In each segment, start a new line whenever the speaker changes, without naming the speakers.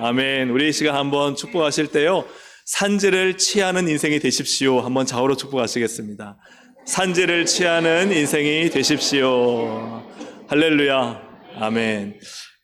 아멘. 우리 이 시간 한번 축복하실 때요, 산지를 취하는 인생이 되십시오. 한번 좌우로 축복하시겠습니다. 산지를 취하는 인생이 되십시오. 할렐루야. 아멘.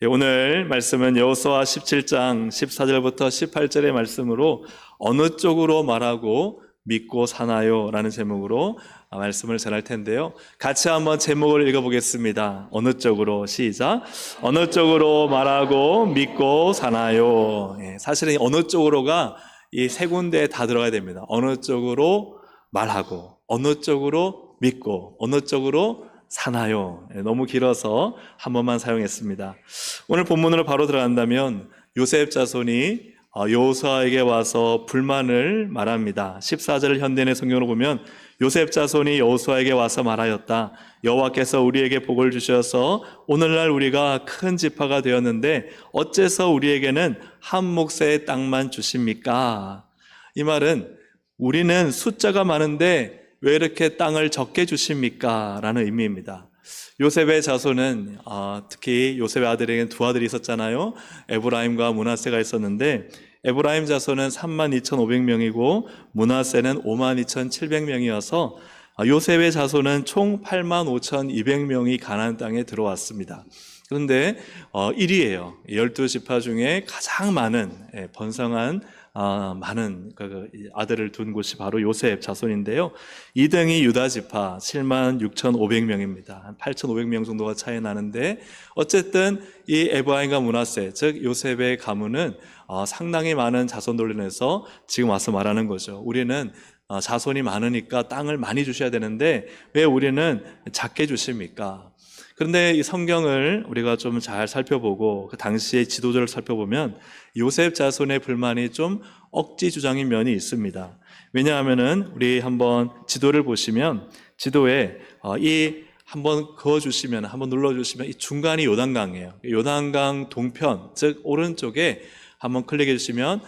오늘 말씀은 여호수아 17장 14절부터 18절의 말씀으로 어느 쪽으로 말하고 믿고 사나요? 라는 제목으로 말씀을 전할 텐데요. 같이 한번 제목을 읽어보겠습니다. 어느 쪽으로, 시작. 어느 쪽으로 말하고 믿고 사나요? 사실은 어느 쪽으로가 이 세 군데에 다 들어가야 됩니다. 어느 쪽으로 말하고, 어느 쪽으로 믿고, 어느 쪽으로 사나요? 너무 길어서 한 번만 사용했습니다. 오늘 본문으로 바로 들어간다면 요셉 자손이 여호수아에게 와서 불만을 말합니다. 14절 현대인의 성경으로 보면 요셉 자손이 여호수아에게 와서 말하였다. 여호와께서 우리에게 복을 주셔서 오늘날 우리가 큰 지파가 되었는데 어째서 우리에게는 한 몫의 땅만 주십니까? 이 말은 우리는 숫자가 많은데 왜 이렇게 땅을 적게 주십니까? 라는 의미입니다. 요셉의 자손은 특히 요셉의 아들에게는 두 아들이 있었잖아요. 에브라임과 므낫세가 있었는데 에브라임 자손은 32,500명이고 므낫세는 52,700명이어서 요셉의 자손은 총 85,200명이 가나안 땅에 들어왔습니다. 그런데 1위예요. 12지파 중에 가장 많은 번성한 많은 아들을 둔 곳이 바로 요셉 자손인데요. 2등이 유다지파 76,500명입니다. 한 8,500명 정도가 차이 나는데 어쨌든 이 에브라임과 므낫세, 즉 요셉의 가문은 상당히 많은 자손들로 인해서 지금 와서 말하는 거죠. 우리는 자손이 많으니까 땅을 많이 주셔야 되는데 왜 우리는 작게 주십니까? 그런데 이 성경을 우리가 좀 잘 살펴보고 그 당시의 지도자를 살펴보면 요셉 자손의 불만이 좀 억지 주장인 면이 있습니다. 왜냐하면은 우리 한번 지도를 보시면 지도에 한번 그어주시면, 한번 눌러주시면 이 중간이 요단강이에요. 요단강 동편, 즉 오른쪽에 한번 클릭해 주시면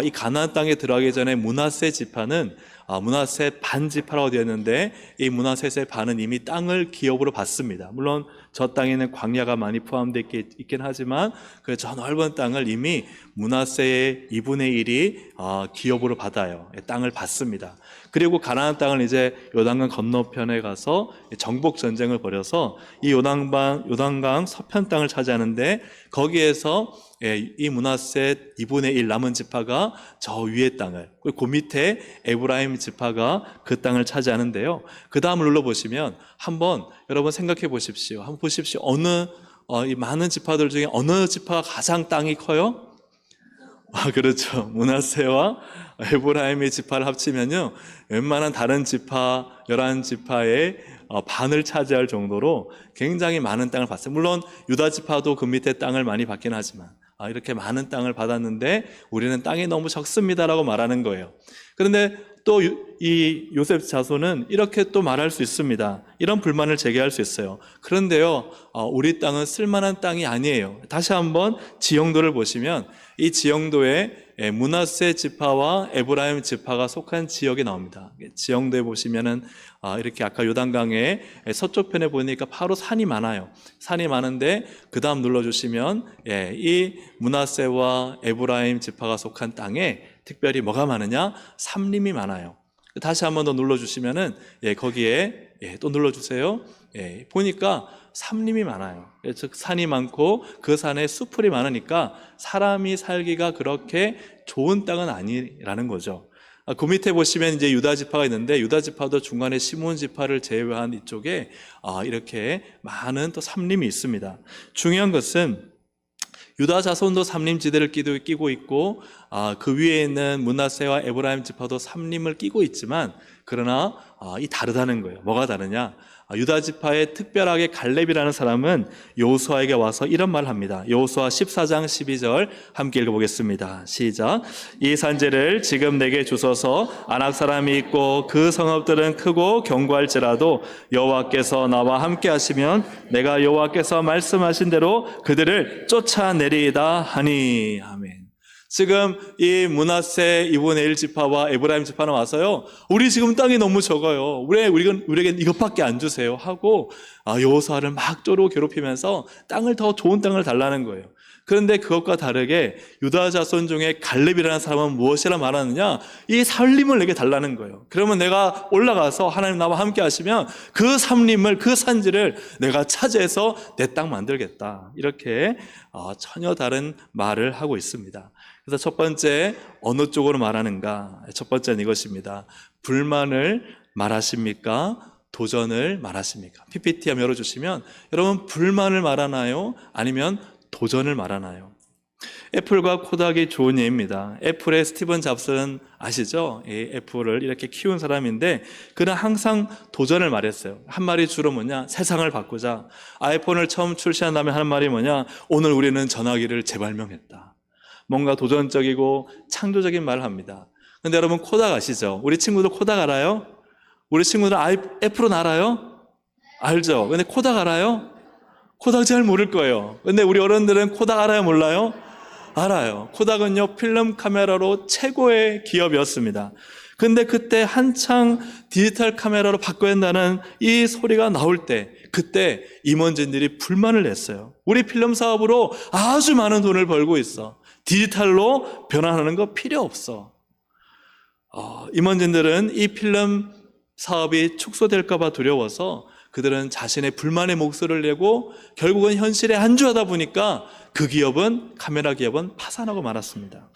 이 가나안 땅에 들어가기 전에 므낫세 지파는 므낫세 반 지파라고 되어 있는데 이 므낫세의 반은 이미 땅을 기업으로 받습니다. 물론 저 땅에는 광야가 많이 포함되어 있긴 하지만 그 저 넓은 땅을 이미 므낫세의 2분의 1이 기업으로 받아요. 땅을 받습니다. 그리고 가나안 땅을 이제 요단강 건너편에 가서 정복 전쟁을 벌여서 이 요단강 서편 땅을 차지하는데 거기에서 이 므낫세 2분의 1 남은 지파가 저 위의 땅을, 그 밑에 에브라임 지파가 그 땅을 차지하는데요. 그 다음을 눌러보시면 한번 여러분 생각해 보십시오. 한번 보십시오. 이 많은 지파들 중에 어느 지파가 가장 땅이 커요? 그렇죠. 므낫세와 에브라임의 지파를 합치면요, 웬만한 다른 지파 11지파의 반을 차지할 정도로 굉장히 많은 땅을 받았어요. 물론 유다 지파도 그 밑에 땅을 많이 받긴 하지만 이렇게 많은 땅을 받았는데 우리는 땅이 너무 적습니다라고 말하는 거예요. 그런데 또 이 요셉 자손은 이렇게 또 말할 수 있습니다. 이런 불만을 제기할 수 있어요. 그런데요, 우리 땅은 쓸만한 땅이 아니에요. 다시 한번 지형도를 보시면 이 지형도에 므낫세 지파와 에브라임 지파가 속한 지역이 나옵니다. 지형도에 보시면은 이렇게 아까 요단강의 서쪽 편에 보니까 바로 산이 많아요. 산이 많은데 그 다음 눌러주시면 이 므낫세와 에브라임 지파가 속한 땅에 특별히 뭐가 많으냐? 삼림이 많아요. 다시 한번 더 눌러주시면은 거기에 또 눌러주세요. 보니까 삼림이 많아요. 즉 산이 많고 그 산에 수풀이 많으니까 사람이 살기가 그렇게 좋은 땅은 아니라는 거죠. 그 밑에 보시면 이제 유다 지파가 있는데 유다 지파도 중간에 시몬 지파를 제외한 이쪽에 이렇게 많은 또 삼림이 있습니다. 중요한 것은 유다 자손도 삼림지대를 끼고 있고 그 위에 있는 므낫세와 에브라임 지파도 삼림을 끼고 있지만 그러나 이 다르다는 거예요. 뭐가 다르냐? 유다 지파의 특별하게 갈렙이라는 사람은 여호수아에게 와서 이런 말을 합니다. 여호수아 14장 12절 함께 읽어보겠습니다. 시작. 이 산지를 지금 내게 주소서. 아낙 사람이 있고 그 성읍들은 크고 견고할지라도 여호와께서 나와 함께 하시면 내가 여호와께서 말씀하신 대로 그들을 쫓아내리이다 하니. 아멘. 지금 이 므낫세 2분의 1 지파와 에브라임 지파는 와서요, 우리 지금 땅이 너무 적어요. 우리에겐 이것밖에 안 주세요 하고 여호수아를 막 쪼르고 괴롭히면서 더 좋은 땅을 달라는 거예요. 그런데 그것과 다르게 유다 자손 중에 갈렙이라는 사람은 무엇이라 말하느냐? 이 살림을 내게 달라는 거예요. 그러면 내가 올라가서 하나님 나와 함께 하시면 그 산림을, 그 산지를 내가 차지해서 내 땅 만들겠다. 이렇게 전혀 다른 말을 하고 있습니다. 그래서 첫 번째, 어느 쪽으로 말하는가? 첫 번째는 이것입니다. 불만을 말하십니까? 도전을 말하십니까? PPT 한번 열어주시면, 여러분 불만을 말하나요? 아니면 도전을 말하나요? 애플과 코닥이 좋은 예입니다. 애플의 스티븐 잡스는 아시죠? 이 애플을 이렇게 키운 사람인데 그는 항상 도전을 말했어요. 한 말이 주로 뭐냐? 세상을 바꾸자. 아이폰을 처음 출시한 다음에 하는 말이 뭐냐? 오늘 우리는 전화기를 재발명했다. 뭔가 도전적이고 창조적인 말을 합니다. 근데 여러분 코닥 아시죠? 우리 친구들 코닥 알아요? 우리 친구들 애플은 알아요? 알죠? 근데 코닥 알아요? 코닥 잘 모를 거예요. 근데 우리 어른들은 코닥 알아요? 몰라요? 알아요. 코닥은요, 필름 카메라로 최고의 기업이었습니다. 근데 그때 한창 디지털 카메라로 바꿔야 한다는 이 소리가 나올 때, 그때 임원진들이 불만을 냈어요. 우리 필름 사업으로 아주 많은 돈을 벌고 있어. 디지털로 변환하는 거 필요 없어. 임원진들은 이 필름 사업이 축소될까 봐 두려워서 그들은 자신의 불만의 목소리를 내고 결국은 현실에 안주하다 보니까 그 기업은, 카메라 기업은 파산하고 말았습니다.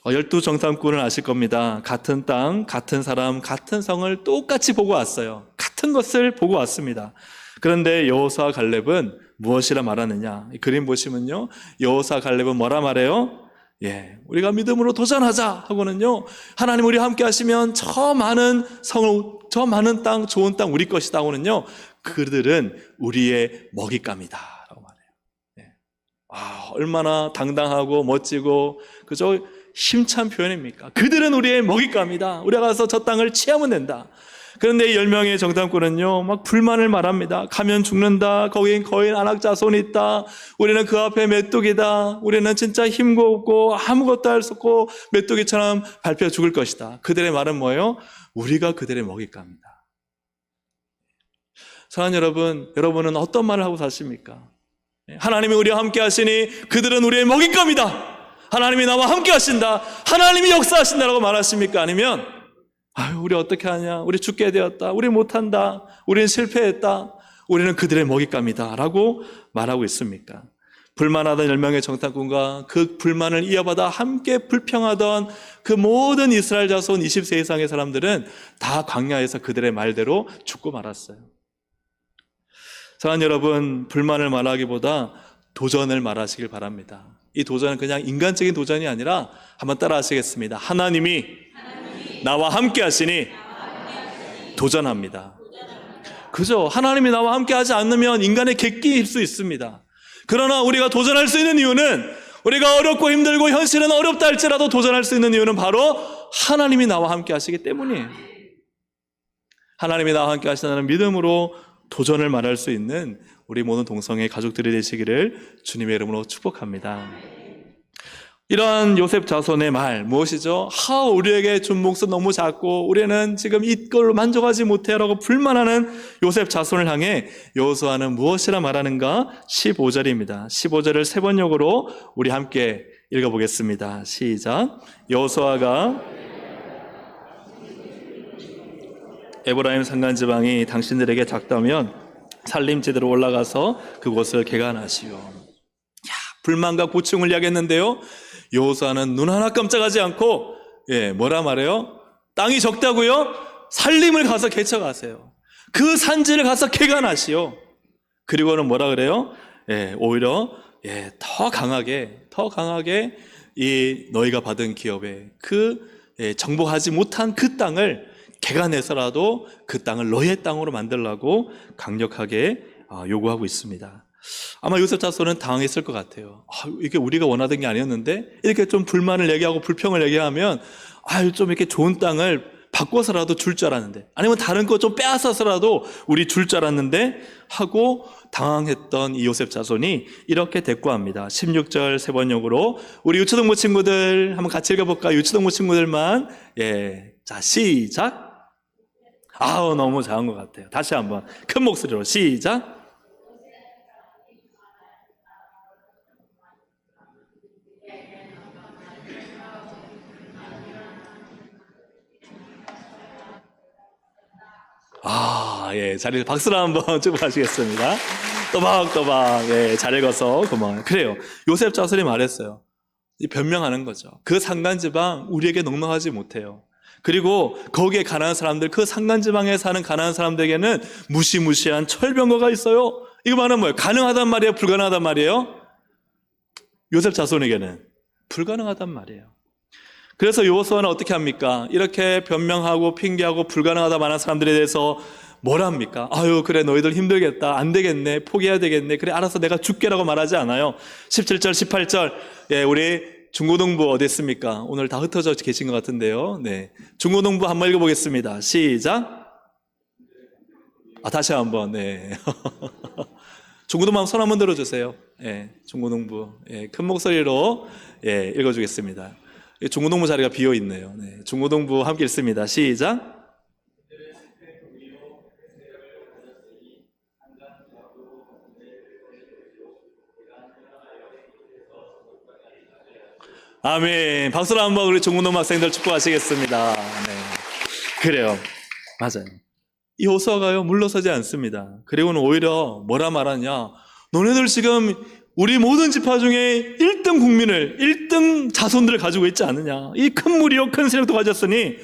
12정탐꾼을 아실 겁니다. 같은 땅, 같은 사람, 같은 성을 똑같이 보고 왔어요. 같은 것을 보고 왔습니다. 그런데 여호수아 갈렙은 무엇이라 말하느냐? 이 그림 보시면요, 여호수아 갈렙은 뭐라 말해요? 우리가 믿음으로 도전하자 하고는요, 하나님 우리 함께 하시면 저 많은 성을, 저 많은 땅, 좋은 땅 우리 것이다 하고는요, 그들은 우리의 먹잇감이다 라고 말해요. 얼마나 당당하고 멋지고 그저 힘찬 표현입니까? 그들은 우리의 먹잇감이다. 우리가 가서 저 땅을 취하면 된다. 그런데 10명의 정탐꾼은요, 막 불만을 말합니다. 가면 죽는다. 거긴 거인 안악자손이 있다. 우리는 그 앞에 메뚜기다. 우리는 진짜 힘도 없고 아무것도 할 수 없고 메뚜기처럼 밟혀 죽을 것이다. 그들의 말은 뭐예요? 우리가 그들의 먹잇감이다. 사랑하는 여러분, 여러분은 어떤 말을 하고 사십니까? 하나님이 우리와 함께 하시니 그들은 우리의 먹잇감이다. 하나님이 나와 함께 하신다. 하나님이 역사하신다라고 말하십니까? 아니면 우리 어떻게 하냐? 우리 죽게 되었다. 우리 못한다. 우리는 실패했다. 우리는 그들의 먹잇감이다 라고 말하고 있습니까? 불만하던 10명의 정탐꾼과 그 불만을 이어받아 함께 불평하던 그 모든 이스라엘 자손 20세 이상의 사람들은 다 광야에서 그들의 말대로 죽고 말았어요. 사랑하는 여러분, 불만을 말하기보다 도전을 말하시길 바랍니다. 이 도전은 그냥 인간적인 도전이 아니라 한번 따라 하시겠습니다. 하나님이 나와 함께 하시니 도전합니다. 그죠? 하나님이 나와 함께 하지 않으면 인간의 객기일 수 있습니다. 그러나 우리가 도전할 수 있는 이유는, 우리가 어렵고 힘들고 현실은 어렵다 할지라도 도전할 수 있는 이유는 바로 하나님이 나와 함께 하시기 때문이에요. 하나님이 나와 함께 하신다는 믿음으로 도전을 말할 수 있는 우리 모든 동성애 가족들이 되시기를 주님의 이름으로 축복합니다. 이러한 요셉 자손의 말 무엇이죠? 우리에게 준 몫은 너무 작고 우리는 지금 이걸로 만족하지 못해라고 불만하는 요셉 자손을 향해 여호수아는 무엇이라 말하는가? 15절입니다. 15절을 세 번역으로 우리 함께 읽어보겠습니다. 시작. 여호수아가 에브라임 산간지방이 당신들에게 작다면 살림지대로 올라가서 그곳을 개간하시오. 불만과 고충을 이야기했는데요, 여호수아는 눈 하나 깜짝하지 않고 뭐라 말해요? 땅이 적다고요? 살림을 가서 개척하세요. 그 산지를 가서 개간하시오. 그리고는 뭐라 그래요? 오히려 더 강하게 이 너희가 받은 기업에 그 정복하지 못한 그 땅을 개간해서라도 그 땅을 너희의 땅으로 만들라고 강력하게 요구하고 있습니다. 아마 요셉 자손은 당황했을 것 같아요. 이게 우리가 원하던 게 아니었는데, 이렇게 좀 불만을 얘기하고 불평을 얘기하면 좀 이렇게 좋은 땅을 바꿔서라도 줄 줄 알았는데, 아니면 다른 거 좀 빼앗아서라도 우리 줄 줄 알았는데 하고 당황했던 이 요셉 자손이 이렇게 대꾸합니다. 16절 세 번역으로 우리 유초동부 친구들 한번 같이 읽어볼까요? 유초동부 친구들만. 자, 시작. 너무 잘한 것 같아요. 다시 한번 큰 목소리로 시작. 예, 자리 박수로 한번 축복하시겠습니다. 또박또박, 예, 잘 읽어서 고마워요. 그래요. 요셉 자손이 말했어요. 변명하는 거죠. 그 산간지방 우리에게 넉넉하지 못해요. 그리고 거기에 가난한 사람들, 그 산간지방에 사는 가난한 사람들에게는 무시무시한 철병거가 있어요. 이거 말은 뭐예요? 가능하단 말이에요? 불가능하단 말이에요? 요셉 자손에게는 불가능하단 말이에요. 그래서 여호수아는 어떻게 합니까? 이렇게 변명하고 핑계하고 불가능하다 말하는 사람들에 대해서 뭐라 합니까? 아유, 그래, 너희들 힘들겠다. 안 되겠네. 포기해야 되겠네. 그래, 알아서 내가 줄게라고 말하지 않아요. 17절, 18절. 예, 우리 중고등부 어디 있습니까? 오늘 다 흩어져 계신 것 같은데요. 네. 중고등부 한번 읽어보겠습니다. 시작. 다시 한번, 네. 중고등부 한번 손 한번 들어주세요. 예, 중고등부. 예, 큰 목소리로, 예, 읽어주겠습니다. 중고등부 자리가 비어있네요. 네. 중고등부 함께 읽습니다. 시작. 아멘. 박수로 한번 우리 중고등부 학생들 축복하시겠습니다. 네. 그래요. 맞아요. 이 호수아가요, 물러서지 않습니다. 그리고는 오히려 뭐라 말하냐. 너네들 지금 우리 모든 지파 중에 1등 국민을, 1등 자손들을 가지고 있지 않느냐. 이 큰 무리요, 큰 세력도 가졌으니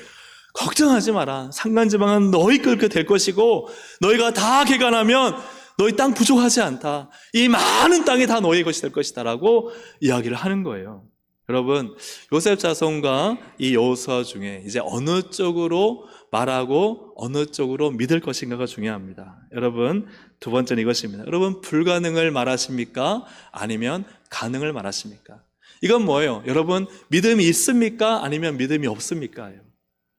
걱정하지 마라. 산간지방은 너희 끓게 될 것이고 너희가 다 개간하면 너희 땅 부족하지 않다. 이 많은 땅이 다 너희 것이 될 것이다 라고 이야기를 하는 거예요. 여러분, 요셉 자손과 이 여호수아 중에 이제 어느 쪽으로 말하고 어느 쪽으로 믿을 것인가가 중요합니다. 여러분, 두 번째는 이것입니다. 여러분, 불가능을 말하십니까? 아니면 가능을 말하십니까? 이건 뭐예요? 여러분, 믿음이 있습니까? 아니면 믿음이 없습니까?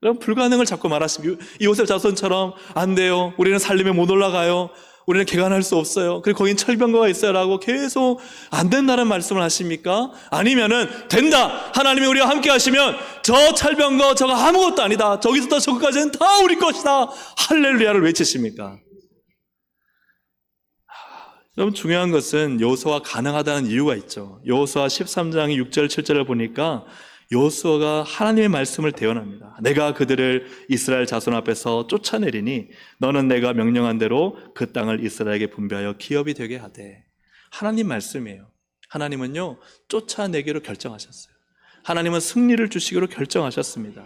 여러분, 불가능을 자꾸 말하십니까? 이 요셉 자손처럼 안 돼요. 우리는 살림에 못 올라가요. 우리는 개간할 수 없어요. 그리고 거긴 철병거가 있어요 라고 계속 안 된다는 말씀을 하십니까? 아니면은 된다. 하나님이 우리와 함께 하시면 저 철병거 저거 아무것도 아니다. 저기서부터 저기까지는 다 우리 것이다. 할렐루야를 외치십니까? 여러분, 중요한 것은 여호수아가 가능하다는 이유가 있죠. 여호수아 13장 6절 7절을 보니까 여호수아가 하나님의 말씀을 대언합니다. 내가 그들을 이스라엘 자손 앞에서 쫓아내리니 너는 내가 명령한 대로 그 땅을 이스라엘에게 분배하여 기업이 되게 하되. 하나님 말씀이에요. 하나님은요, 쫓아내기로 결정하셨어요. 하나님은 승리를 주시기로 결정하셨습니다.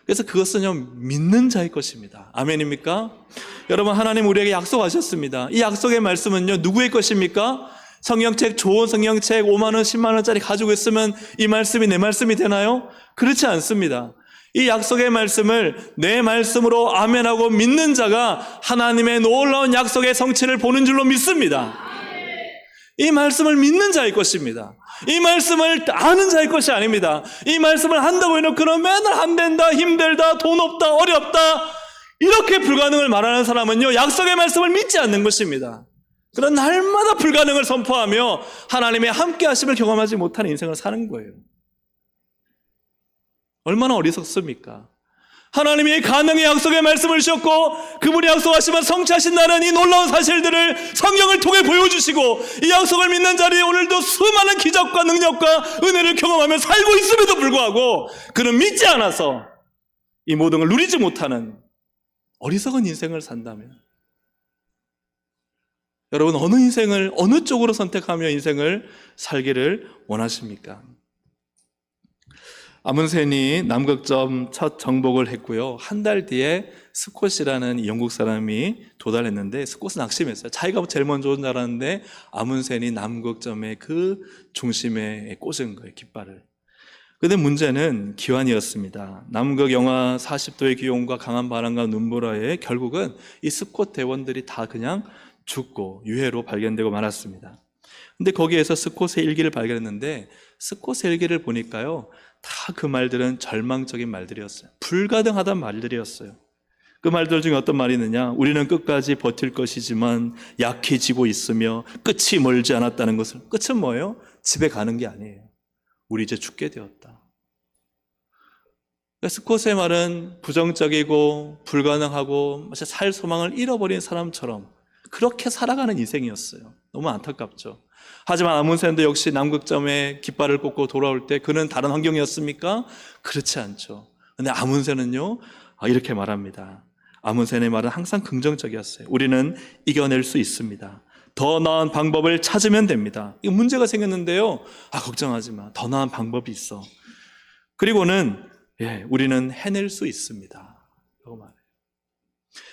그래서 그것은요, 믿는 자의 것입니다. 아멘입니까? 여러분, 하나님 우리에게 약속하셨습니다. 이 약속의 말씀은요, 누구의 것입니까? 성경책, 좋은 성경책 5만 원, 10만 원짜리 가지고 있으면 이 말씀이 내 말씀이 되나요? 그렇지 않습니다. 이 약속의 말씀을 내 말씀으로 아멘하고 믿는 자가 하나님의 놀라운 약속의 성취를 보는 줄로 믿습니다. 이 말씀을 믿는 자의 것입니다. 이 말씀을 아는 자의 것이 아닙니다. 이 말씀을 한다고 해놓고는 맨날 안 된다, 힘들다, 돈 없다, 어렵다 이렇게 불가능을 말하는 사람은요, 약속의 말씀을 믿지 않는 것입니다. 그런 날마다 불가능을 선포하며 하나님의 함께 하심을 경험하지 못하는 인생을 사는 거예요. 얼마나 어리석습니까? 하나님이 가능의 약속의 말씀을 주셨고 그분이 약속하시면 성취하신다는 이 놀라운 사실들을 성경을 통해 보여주시고 이 약속을 믿는 자리에 오늘도 수많은 기적과 능력과 은혜를 경험하며 살고 있음에도 불구하고 그는 믿지 않아서 이 모든 걸 누리지 못하는 어리석은 인생을 산다면, 여러분, 어느 인생을 어느 쪽으로 선택하며 인생을 살기를 원하십니까? 아문센이 남극점 첫 정복을 했고요. 한 달 뒤에 스콧이라는 영국 사람이 도달했는데 스콧은 낙심했어요. 자기가 제일 먼저 온 줄 알았는데 아문센이 남극점의 그 중심에 꽂은 거예요, 깃발을. 그런데 문제는 기환이었습니다. 남극 영하 40도의 기온과 강한 바람과 눈보라에 결국은 이 스콧 대원들이 다 그냥 죽고 유해로 발견되고 말았습니다. 근데 거기에서 스콧의 일기를 발견했는데 스콧의 일기를 보니까요, 다 그 말들은 절망적인 말들이었어요. 불가능하다는 말들이었어요. 그 말들 중에 어떤 말이 있느냐? 우리는 끝까지 버틸 것이지만 약해지고 있으며 끝이 멀지 않았다는 것을. 끝은 뭐예요? 집에 가는 게 아니에요. 우리 이제 죽게 되었다. 스콧의 말은 부정적이고 불가능하고 마치 살 소망을 잃어버린 사람처럼 그렇게 살아가는 인생이었어요. 너무 안타깝죠. 하지만 아문센도 역시 남극점에 깃발을 꽂고 돌아올 때 그는 다른 환경이었습니까? 그렇지 않죠. 근데 아문센은요, 이렇게 말합니다. 아문센의 말은 항상 긍정적이었어요. 우리는 이겨낼 수 있습니다. 더 나은 방법을 찾으면 됩니다. 이 문제가 생겼는데요. 걱정하지 마. 더 나은 방법이 있어. 그리고는 우리는 해낼 수 있습니다. 이거 말이에요.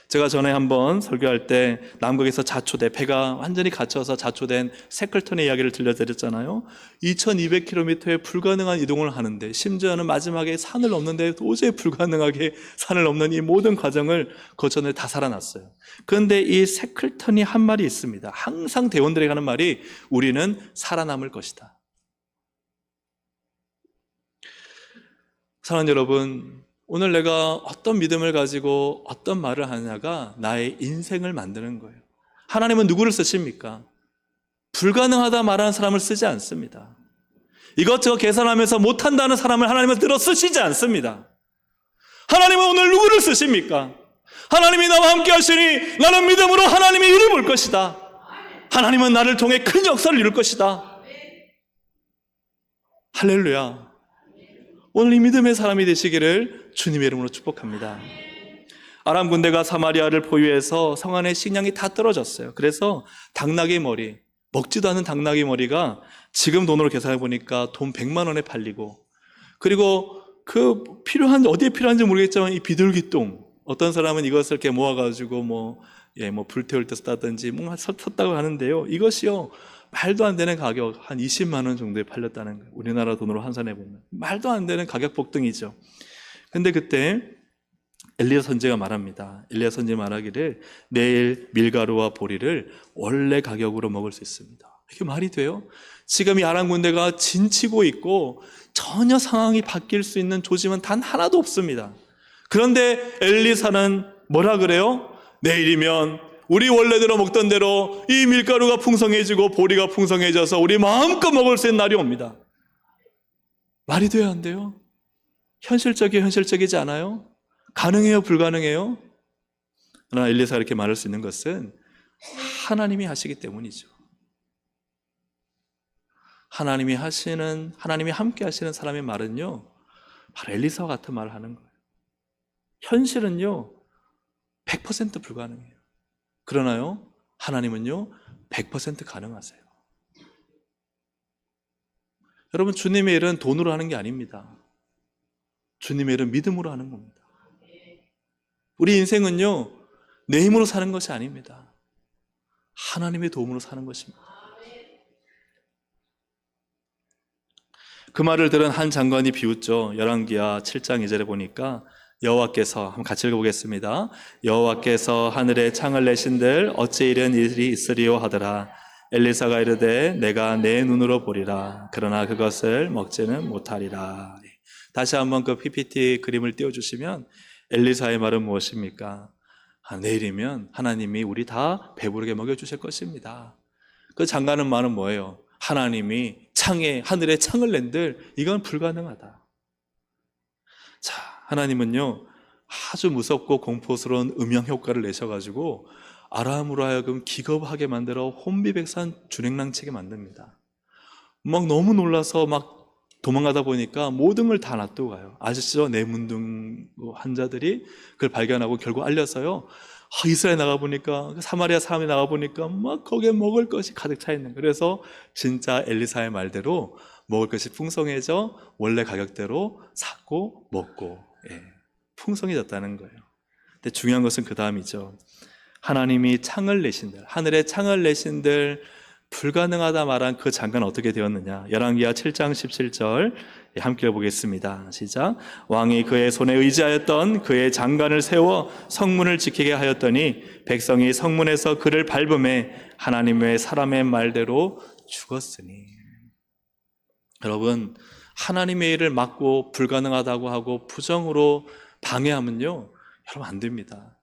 제가 전에 한번 설교할 때 남극에서 자초돼 배가 완전히 갇혀서 자초된 세클턴의 이야기를 들려드렸잖아요. 2200km의 불가능한 이동을 하는데, 심지어는 마지막에 산을 넘는데 도저히 불가능하게 산을 넘는 이 모든 과정을 거쳐내 다 살아났어요. 그런데 이 세클턴이 한 말이 있습니다. 항상 대원들에게 하는 말이 우리는 살아남을 것이다. 사랑하는 여러분, 오늘 내가 어떤 믿음을 가지고 어떤 말을 하느냐가 나의 인생을 만드는 거예요. 하나님은 누구를 쓰십니까? 불가능하다 말하는 사람을 쓰지 않습니다. 이것저것 계산하면서 못한다는 사람을 하나님은 들어 쓰시지 않습니다. 하나님은 오늘 누구를 쓰십니까? 하나님이 나와 함께 하시니 나는 믿음으로 하나님의 일을 볼 것이다. 하나님은 나를 통해 큰 역사를 이룰 것이다. 할렐루야. 오늘 이 믿음의 사람이 되시기를 주님의 이름으로 축복합니다. 아람 군대가 사마리아를 포위해서 성 안에 식량이 다 떨어졌어요. 그래서 당나귀 머리, 먹지도 않은 당나귀 머리가 지금 돈으로 계산해 보니까 돈 100만 원에 팔리고, 그리고 어디에 필요한지 모르겠지만 이 비둘기똥, 어떤 사람은 이것을 이렇게 모아가지고 불태울 때 썼다든지 뭔가 썼다고 하는데요. 이것이요, 말도 안 되는 가격, 한 20만 원 정도에 팔렸다는 거예요. 우리나라 돈으로 환산해 보면 말도 안 되는 가격 폭등이죠. 근데 그때 엘리야 선지가 말합니다. 엘리야 선지 말하기를 내일 밀가루와 보리를 원래 가격으로 먹을 수 있습니다. 이게 말이 돼요? 지금 이 아람 군대가 진치고 있고 전혀 상황이 바뀔 수 있는 조짐은 단 하나도 없습니다. 그런데 엘리사는 뭐라 그래요? 내일이면 우리 원래대로 먹던 대로 이 밀가루가 풍성해지고 보리가 풍성해져서 우리 마음껏 먹을 수 있는 날이 옵니다. 말이 돼야 안 돼요? 현실적이지 않아요? 가능해요? 불가능해요? 그러나 엘리사가 이렇게 말할 수 있는 것은 하나님이 하시기 때문이죠. 하나님이 함께 하시는 사람의 말은요, 바로 엘리사와 같은 말을 하는 거예요. 현실은요, 100% 불가능해요. 그러나요, 하나님은요 100% 가능하세요. 여러분, 주님의 일은 돈으로 하는 게 아닙니다. 주님의 일은 믿음으로 하는 겁니다. 우리 인생은요 내 힘으로 사는 것이 아닙니다. 하나님의 도움으로 사는 것입니다. 그 말을 들은 한 장관이 비웃죠. 열왕기하 7장 2절에 보니까 여호와께서, 한번 같이 읽어보겠습니다. 여호와께서 하늘에 창을 내신들 어찌 이런 일이 있으리요 하더라. 엘리사가 이르되 내가 내 눈으로 보리라. 그러나 그것을 먹지는 못하리라. 다시 한번 그 PPT 그림을 띄워주시면 엘리사의 말은 무엇입니까? 내일이면 하나님이 우리 다 배부르게 먹여주실 것입니다. 그 장관의 말은 뭐예요? 하나님이 하늘에 창을 낸들 이건 불가능하다. 자, 하나님은요 아주 무섭고 공포스러운 음향 효과를 내셔가지고 아람으로 하여금 기겁하게 만들어 혼비백산 준행랑치게 만듭니다. 막 너무 놀라서 막 도망가다 보니까 모든 걸 다 놔두고 가요. 아시죠? 내문둥 환자들이 그걸 발견하고 결국 알려서요, 이스라엘 나가보니까, 사마리아 사람이 나가보니까 막 거기에 먹을 것이 가득 차 있는 거예요. 그래서 진짜 엘리사의 말대로 먹을 것이 풍성해져 원래 가격대로 샀고 먹고 풍성해졌다는 거예요. 근데 중요한 것은 그 다음이죠. 하나님이 창을 내신들, 하늘에 창을 내신들, 불가능하다 말한 그 장관은 어떻게 되었느냐? 열왕기하 7장 17절 함께 보겠습니다. 시작. 왕이 그의 손에 의지하였던 그의 장관을 세워 성문을 지키게 하였더니 백성이 성문에서 그를 밟음에 하나님의 사람의 말대로 죽었으니. 여러분, 하나님의 일을 막고 불가능하다고 하고 부정으로 방해하면요, 여러분 안 됩니다.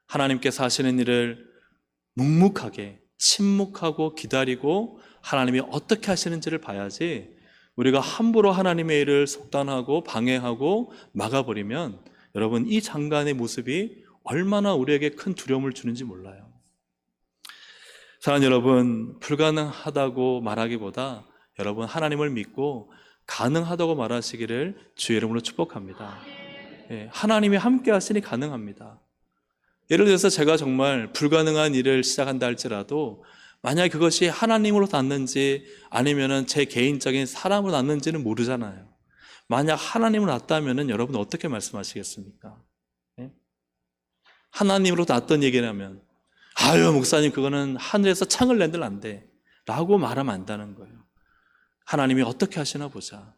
하나님께서 하시는 일을 묵묵하게 침묵하고 기다리고 하나님이 어떻게 하시는지를 봐야지, 우리가 함부로 하나님의 일을 속단하고 방해하고 막아버리면 여러분 이 장관의 모습이 얼마나 우리에게 큰 두려움을 주는지 몰라요. 사랑하는 여러분, 불가능하다고 말하기보다 여러분 하나님을 믿고 가능하다고 말하시기를 주의 이름으로 축복합니다. 하나님이 함께 하시니 가능합니다. 예를 들어서 제가 정말 불가능한 일을 시작한다 할지라도 만약 그것이 하나님으로 낫는지 아니면은 제 개인적인 사람으로 낫는지는 모르잖아요. 만약 하나님으로 낫다면은 여러분 어떻게 말씀하시겠습니까? 네? 하나님으로 낫던 얘기라면 아유 목사님 그거는 하늘에서 창을 낸들 안 돼 라고 말하면 안다는 거예요. 하나님이 어떻게 하시나 보자.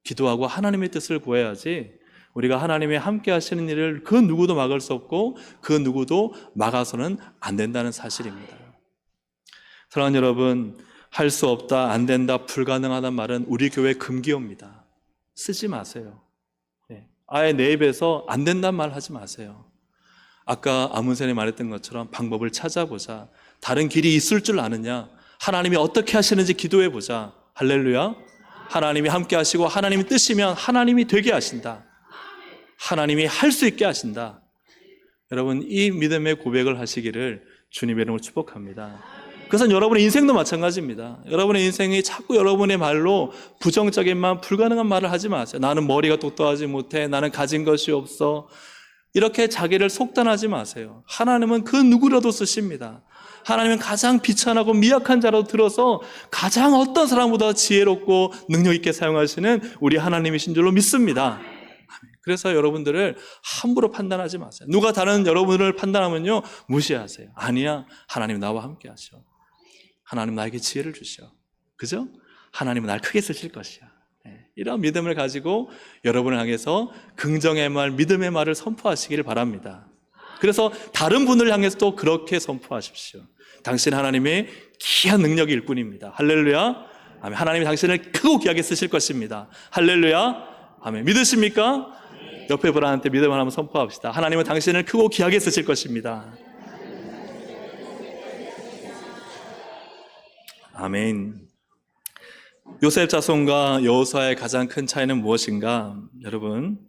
기도하고 하나님의 뜻을 구해야지 우리가 하나님의 함께 하시는 일을 그 누구도 막을 수 없고 그 누구도 막아서는 안 된다는 사실입니다. 사랑하는 여러분, 할 수 없다, 안 된다, 불가능하다는 말은 우리 교회 금기어입니다. 쓰지 마세요. 아예 내 입에서 안 된다는 말 하지 마세요. 아까 아문센이 말했던 것처럼 방법을 찾아보자. 다른 길이 있을 줄 아느냐? 하나님이 어떻게 하시는지 기도해보자. 할렐루야. 하나님이 함께 하시고 하나님이 뜻이면 하나님이 되게 하신다. 하나님이 할 수 있게 하신다. 여러분 이 믿음의 고백을 하시기를 주님의 이름으로 축복합니다. 그래서 여러분의 인생도 마찬가지입니다. 여러분의 인생이 자꾸 여러분의 말로 부정적인 말, 불가능한 말을 하지 마세요. 나는 머리가 똑똑하지 못해. 나는 가진 것이 없어. 이렇게 자기를 속단하지 마세요. 하나님은 그 누구라도 쓰십니다. 하나님은 가장 비천하고 미약한 자로 들어서 가장 어떤 사람보다 지혜롭고 능력 있게 사용하시는 우리 하나님이신 줄로 믿습니다. 그래서 여러분들을 함부로 판단하지 마세요. 누가 다른 여러분을 판단하면요 무시하세요. 아니야, 하나님 나와 함께 하셔. 하나님 나에게 지혜를 주셔. 그죠? 하나님은 날 크게 쓰실 것이야. 이런 믿음을 가지고 여러분을 향해서 긍정의 말, 믿음의 말을 선포하시기를 바랍니다. 그래서 다른 분을 향해서도 그렇게 선포하십시오. 당신 하나님의 귀한 능력이 일꾼입니다. 할렐루야. 아멘. 하나님이 당신을 크고 귀하게 쓰실 것입니다. 할렐루야. 아멘. 믿으십니까? 옆에 분한테 믿음을 한번 선포합시다. 하나님은 당신을 크고 귀하게 쓰실 것입니다. 아멘. 요셉 자손과 여호수아의 가장 큰 차이는 무엇인가? 여러분,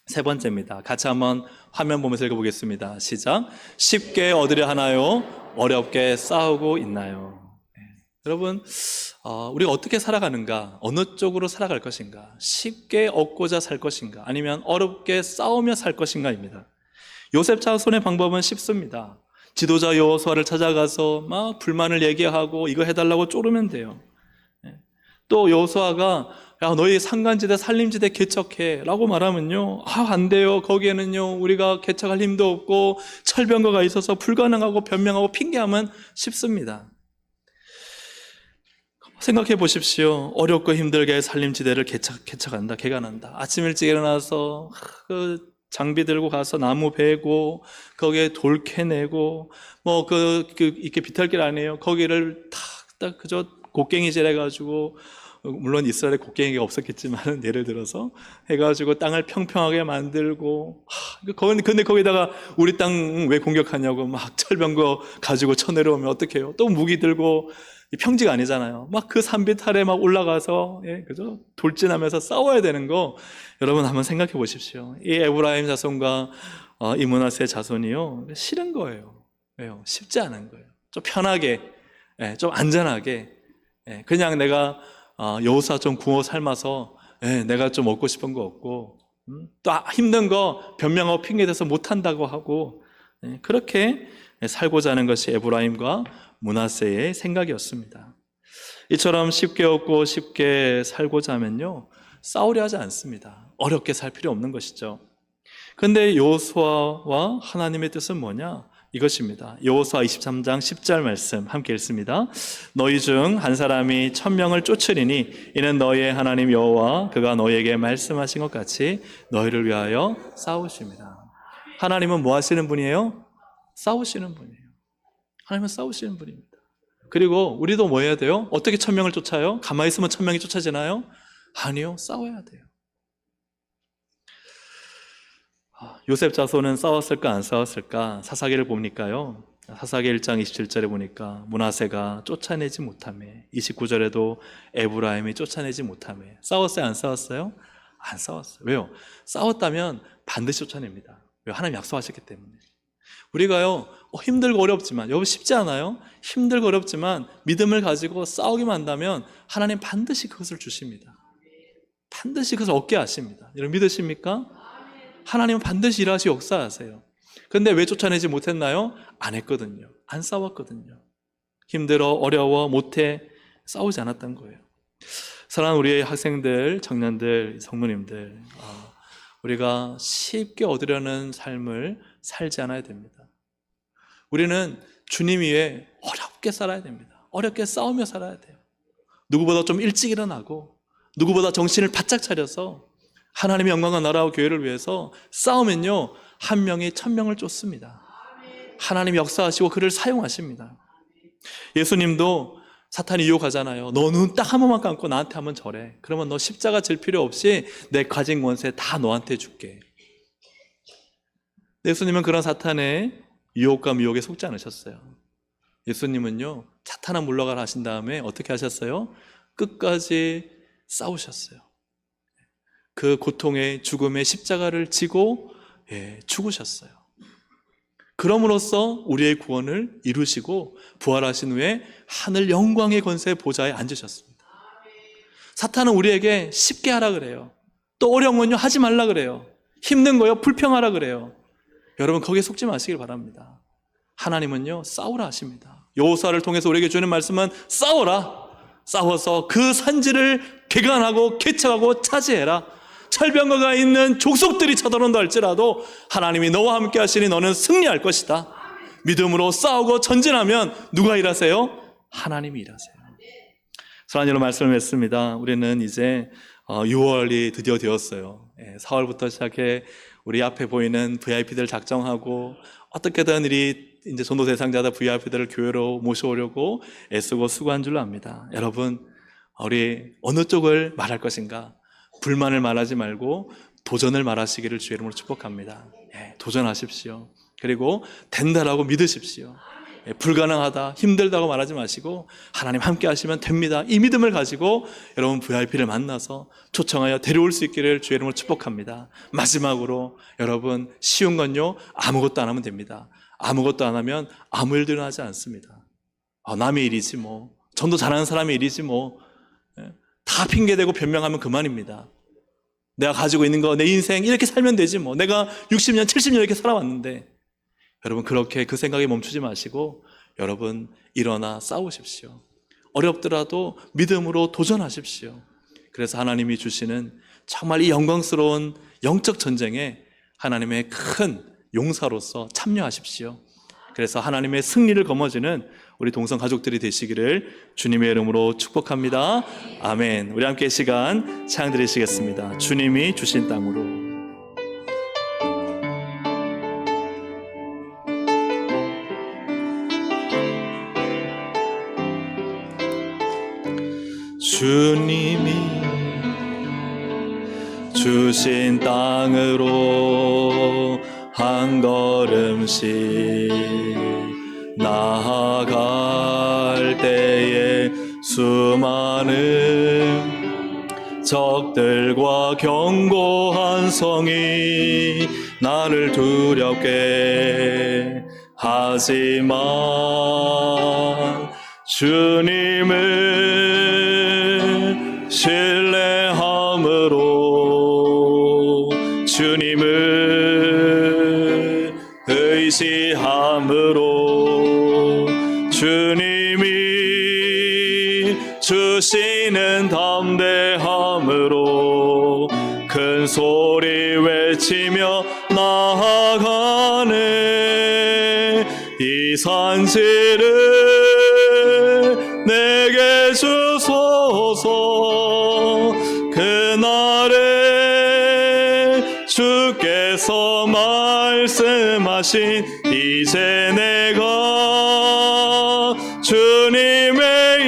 세 번째입니다. 같이 한번 화면 보면서 읽어보겠습니다. 시작. 쉽게 얻으려 하나요? 어렵게 싸우고 있나요? 여러분, 우리가 어떻게 살아가는가? 어느 쪽으로 살아갈 것인가? 쉽게 얻고자 살 것인가? 아니면 어렵게 싸우며 살 것인가입니다. 요셉 자손의 방법은 쉽습니다. 지도자 여호수아를 찾아가서 막 불만을 얘기하고 이거 해달라고 쪼르면 돼요. 또 여호수아가 야 너희 산간지대 산림지대 개척해 라고 말하면요 안 돼요. 거기에는요 우리가 개척할 힘도 없고 철병거가 있어서 불가능하고 변명하고 핑계하면 쉽습니다. 생각해 보십시오. 어렵고 힘들게 산림지대를 개척한다, 개간한다. 아침 일찍 일어나서 그 장비 들고 가서 나무 베고 거기에 돌 캐내고 뭐 이렇게 비탈길 아니에요. 거기를 딱 그저 곡괭이질 해가지고 물론 이스라엘에 곡괭이가 없었겠지만 예를 들어서 해가지고 땅을 평평하게 만들고 근데 거기다가 우리 땅 왜 공격하냐고 막 철병거 가지고 쳐내려오면 어떡해요? 또 무기 들고 평지가 아니잖아요. 막 그 산비탈에 막 올라가서 그죠? 돌진하면서 싸워야 되는 거 여러분 한번 생각해 보십시오. 이 에브라임 자손과 이 므낫세 자손이요 싫은 거예요. 왜요? 쉽지 않은 거예요. 좀 편하게, 좀 안전하게 그냥 내가 여호수아 좀 구워 삶아서 내가 좀 먹고 싶은 거 없고 또 힘든 거 변명하고 핑계대서 못한다고 하고 그렇게 살고자 하는 것이 에브라임과 므낫세의 생각이었습니다. 이처럼 쉽게 얻고 쉽게 살고자 하면요 싸우려 하지 않습니다. 어렵게 살 필요 없는 것이죠. 그런데 여호수아와 하나님의 뜻은 뭐냐? 이것입니다. 여호수아 23장 10절 말씀 함께 읽습니다. 너희 중 한 사람이 1000명을 쫓으리니 이는 너희의 하나님 여호와 그가 너희에게 말씀하신 것 같이 너희를 위하여 싸우십니다. 하나님은 뭐 하시는 분이에요? 싸우시는 분이에요. 하나님은 싸우시는 분입니다. 그리고 우리도 뭐 해야 돼요? 어떻게 1000명을 쫓아요? 가만히 있으면 1000명이 쫓아지나요? 아니요, 싸워야 돼요. 요셉 자손은 싸웠을까 안 싸웠을까? 사사기를 보니까요 사사기 1장 27절에 보니까 므낫세가 쫓아내지 못하며 29절에도 에브라임이 쫓아내지 못하며 싸웠어요 안 싸웠어요? 안 싸웠어요. 왜요? 싸웠다면 반드시 쫓아냅니다. 왜? 하나님 약속하셨기 때문에. 우리가요 힘들고 어렵지만 여러분 쉽지 않아요? 힘들고 어렵지만 믿음을 가지고 싸우기만 한다면 하나님 반드시 그것을 주십니다. 반드시 그것을 얻게 하십니다. 여러분 믿으십니까? 하나님은 반드시 일하시고 역사하세요. 근데 왜 쫓아내지 못했나요? 안 했거든요. 안 싸웠거든요. 힘들어, 어려워, 못해, 싸우지 않았던 거예요. 사랑하는 우리의 학생들, 청년들, 성도님들, 우리가 쉽게 얻으려는 삶을 살지 않아야 됩니다. 우리는 주님 위에 어렵게 살아야 됩니다. 어렵게 싸우며 살아야 돼요. 누구보다 좀 일찍 일어나고 누구보다 정신을 바짝 차려서 하나님의 영광과 나라와 교회를 위해서 싸우면요, 한 명이 1000명을 쫓습니다. 하나님이 역사하시고 그를 사용하십니다. 예수님도 사탄이 유혹하잖아요. 너 눈 딱 한 번만 감고 나한테 한번 절해. 그러면 너 십자가 질 필요 없이 내 가진 권세 다 너한테 줄게. 예수님은 그런 사탄의 유혹과 미혹에 속지 않으셨어요. 예수님은요, 사탄아 물러가라 하신 다음에 어떻게 하셨어요? 끝까지 싸우셨어요. 그 고통의 죽음의 십자가를 지고 죽으셨어요. 그럼으로써 우리의 구원을 이루시고 부활하신 후에 하늘 영광의 권세의 보좌에 앉으셨습니다. 사탄은 우리에게 쉽게 하라 그래요. 또 어려운 건요, 하지 말라 그래요. 힘든 거요, 불평하라 그래요. 여러분, 거기에 속지 마시길 바랍니다. 하나님은요, 싸우라 하십니다. 여호수아를 통해서 우리에게 주는 말씀은 싸워라. 싸워서 그 산지를 개간하고 개척하고 차지해라. 철병거가 있는 족속들이 쳐들어온다 할지라도 하나님이 너와 함께 하시니 너는 승리할 것이다. 믿음으로 싸우고 전진하면 누가 일하세요? 하나님이 일하세요. 사랑하는 여러분, 말씀을 맺습니다. 우리는 이제 6월이 드디어 되었어요. 4월부터 시작해 우리 앞에 보이는 VIP들 작정하고 어떻게든 이제 전도 대상자다 VIP들을 교회로 모셔오려고 애쓰고 수고한 줄로 압니다. 여러분, 우리 어느 쪽을 말할 것인가? 불만을 말하지 말고 도전을 말하시기를 주의 이름으로 축복합니다. 도전하십시오. 그리고 된다라고 믿으십시오. 불가능하다, 힘들다고 말하지 마시고 하나님 함께 하시면 됩니다. 이 믿음을 가지고 여러분 VIP를 만나서 초청하여 데려올 수 있기를 주의 이름으로 축복합니다. 마지막으로 여러분, 쉬운 건요, 아무것도 안 하면 됩니다. 아무것도 안 하면 아무 일도 일어나지 않습니다. 남의 일이지 뭐, 전도 잘하는 사람의 일이지 뭐, 다 핑계대고 변명하면 그만입니다. 내가 가지고 있는 거, 내 인생 이렇게 살면 되지 뭐, 내가 60년, 70년 이렇게 살아왔는데. 여러분, 그렇게 그 생각에 멈추지 마시고 여러분, 일어나 싸우십시오. 어렵더라도 믿음으로 도전하십시오. 그래서 하나님이 주시는 정말 이 영광스러운 영적 전쟁에 하나님의 큰 용사로서 참여하십시오. 그래서 하나님의 승리를 거머쥐는 우리 동성 가족들이 되시기를 주님의 이름으로 축복합니다. 아멘. 우리 함께 시간 찬양 드리시겠습니다. 주님이 주신 땅으로. 주님이 주신 땅으로 한 걸음씩 나아갈 때에 수많은 적들과 견고한 성이 나를 두렵게 하지만 주님을 신뢰함으로, 주님을 의지함으로, 주님이 주시는 담대함으로 큰 소리 외치며 나아가네. 이 산지를 내게 주소서. 그날에 주께서 말씀하신 이제 내가 주님의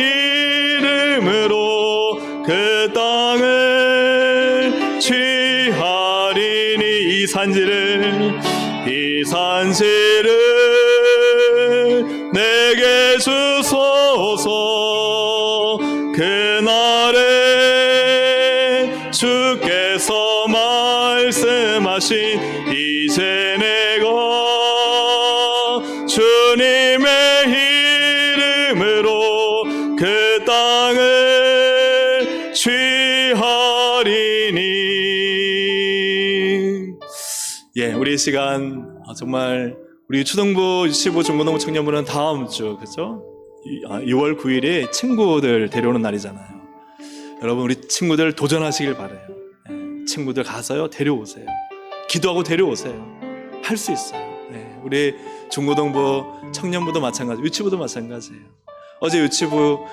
이름으로 그 땅을 취하리니. 이 산지를 내게 주소서. 그날에 주께서 말씀하신 이제 내가 주님의 이름으로 그 땅을 취하리니. 우리 시간 정말 우리 초등부, 유치부, 중고등부 청년부는 다음 주, 그죠? 6월 9일이 친구들 데려오는 날이잖아요. 여러분, 우리 친구들 도전하시길 바라요. 친구들 가서요, 데려오세요. 기도하고 데려오세요. 할 수 있어요. 우리 중고등부, 청년부도 마찬가지, 유치부도 마찬가지예요. 어제 유치부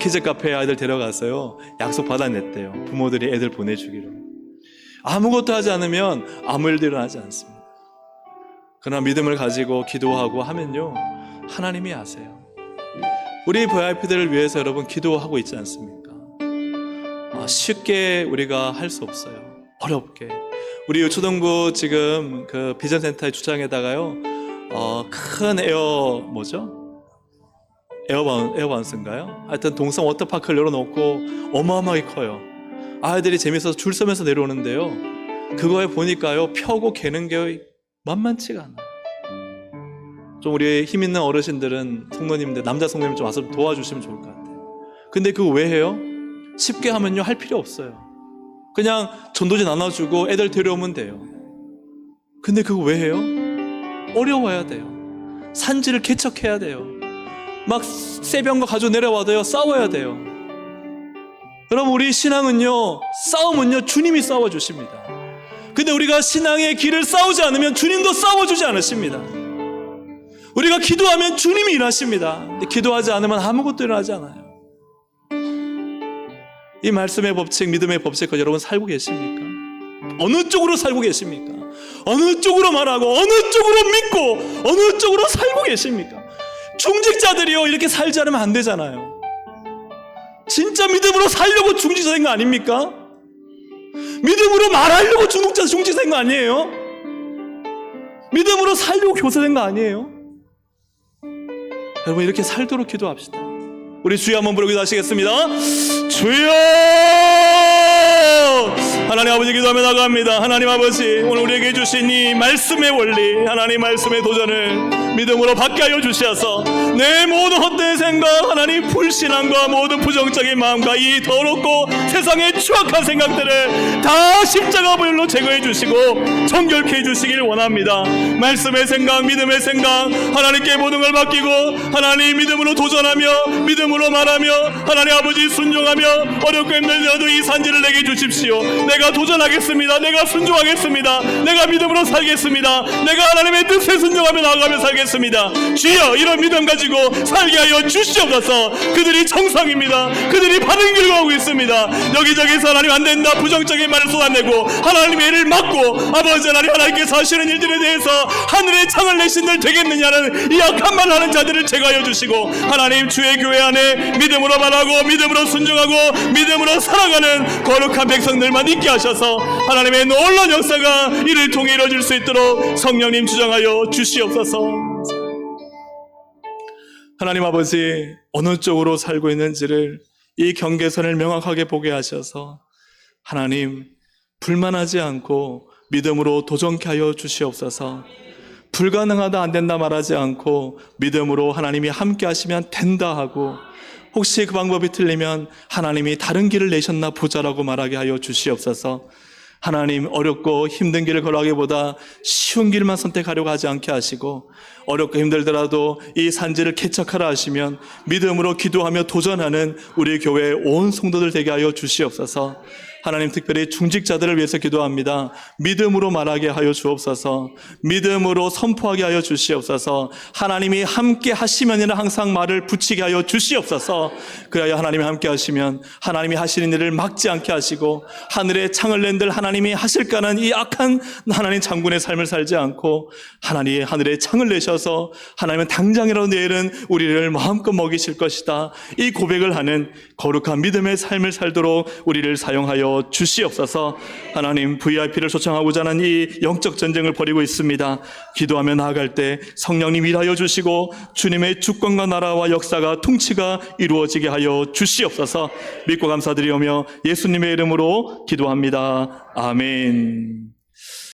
키즈 카페에 아이들 데려가서요, 약속 받아냈대요. 부모들이 애들 보내주기로. 아무것도 하지 않으면 아무 일도 일어나지 않습니다. 그러나 믿음을 가지고 기도하고 하면요, 하나님이 아세요. 우리 VIP들을 위해서 여러분 기도하고 있지 않습니까? 쉽게 우리가 할 수 없어요. 어렵게. 우리 초등부 지금 그 비전센터의 주차장에다가요, 큰 에어바운스인가요? 하여튼 동성 워터파크를 열어놓고 어마어마하게 커요. 아이들이 재밌어서 줄 서면서 내려오는데요, 그거에 보니까요, 펴고 개는 게 만만치가 않아요. 좀 우리 힘 있는 어르신들은, 성도님들, 남자 성도님 좀 와서 도와주시면 좋을 것 같아요. 근데 그거 왜 해요? 쉽게 하면요, 할 필요 없어요. 그냥 전도지 나눠주고 애들 데려오면 돼요. 근데 그거 왜 해요? 어려워야 돼요. 산지를 개척해야 돼요. 막 새병거 가지고 내려와도요, 싸워야 돼요. 여러분, 우리 신앙은요, 싸움은요, 주님이 싸워주십니다. 근데 우리가 신앙의 길을 싸우지 않으면 주님도 싸워주지 않으십니다. 우리가 기도하면 주님이 일하십니다. 근데 기도하지 않으면 아무것도 일어나지 않아요. 이 말씀의 법칙, 믿음의 법칙을 여러분 살고 계십니까? 어느 쪽으로 살고 계십니까? 어느 쪽으로 말하고, 어느 쪽으로 믿고, 어느 쪽으로 살고 계십니까? 중직자들이요, 이렇게 살지 않으면 안 되잖아요. 진짜 믿음으로 살려고 중직자 된 거 아닙니까? 믿음으로 말하려고 중직자 된 거 아니에요? 믿음으로 살려고 교사된 거 아니에요? 여러분, 이렇게 살도록 기도합시다. 우리 주여 한번 부르기도 하시겠습니다. 주여! 하나님 아버지 기도하며 나갑니다. 하나님 아버지, 오늘 우리에게 주신 이 말씀의 원리, 하나님 말씀의 도전을 믿음으로 받게 하여 주시어서 내 모든 헛된 생각, 하나님 불신앙과 모든 부정적인 마음과 이 더럽고 세상의 추악한 생각들을 다 십자가 보혈로 제거해 주시고 정결케 해 주시길 원합니다. 말씀의 생각, 믿음의 생각, 하나님께 모든 걸 맡기고 하나님 믿음으로 도전하며 믿음으로 말하며 하나님 아버지 순종하며 어렵고 힘들어도 이 산지를 내게 주십시오. 내가 도전하겠습니다. 내가 순종하겠습니다. 내가 믿음으로 살겠습니다. 내가 하나님의 뜻에 순종하며 나아가며 살겠습니다. 주여, 이런 믿음 가지고 살게 하여 주시옵소서. 그들이 정상입니다. 그들이 바른 길을 가고 있습니다. 여기저기서 하나님 안 된다 부정적인 말을 쏟아내고 하나님의 일을 막고 아버지 하나님, 하나님께서 하시는 일들에 대해서 하늘의 창을 내신들 되겠느냐는 이 악한 말을 하는 자들을 제거하여 주시고 하나님, 주의 교회 안에 믿음으로 말하고 믿음으로 순종하고 믿음으로 살아가는 거룩한 백성들만 있게 하셔서 하나님의 놀라운 역사가 이를 통해 이루어질 수 있도록 성령님 주장하여 주시옵소서. 하나님 아버지, 어느 쪽으로 살고 있는지를 이 경계선을 명확하게 보게 하셔서 하나님, 불만하지 않고 믿음으로 도전케 하여 주시옵소서. 불가능하다, 안 된다 말하지 않고 믿음으로 하나님이 함께 하시면 된다 하고, 혹시 그 방법이 틀리면 하나님이 다른 길을 내셨나 보자라고 말하게 하여 주시옵소서. 하나님, 어렵고 힘든 길을 걸어가기보다 쉬운 길만 선택하려고 하지 않게 하시고, 어렵고 힘들더라도 이 산지를 개척하라 하시면 믿음으로 기도하며 도전하는 우리 교회의 온 성도들 되게 하여 주시옵소서. 하나님, 특별히 중직자들을 위해서 기도합니다. 믿음으로 말하게 하여 주옵소서. 믿음으로 선포하게 하여 주시옵소서. 하나님이 함께 하시면이라 항상 말을 붙이게 하여 주시옵소서. 그래야 하나님이 함께 하시면 하나님이 하시는 일을 막지 않게 하시고 하늘에 창을 낸들 하나님이 하실까는 이 악한 하나님 장군의 삶을 살지 않고 하나님이 하늘에 창을 내셔서 하나님은 당장이라도 내일은 우리를 마음껏 먹이실 것이다, 이 고백을 하는 거룩한 믿음의 삶을 살도록 우리를 사용하여 주시옵소서. 하나님, VIP를 초청하고자 하는 이 영적 전쟁을 벌이고 있습니다. 기도하며 나아갈 때 성령님 일하여 주시고 주님의 주권과 나라와 역사가 통치가 이루어지게 하여 주시옵소서. 믿고 감사드리오며 예수님의 이름으로 기도합니다. 아멘.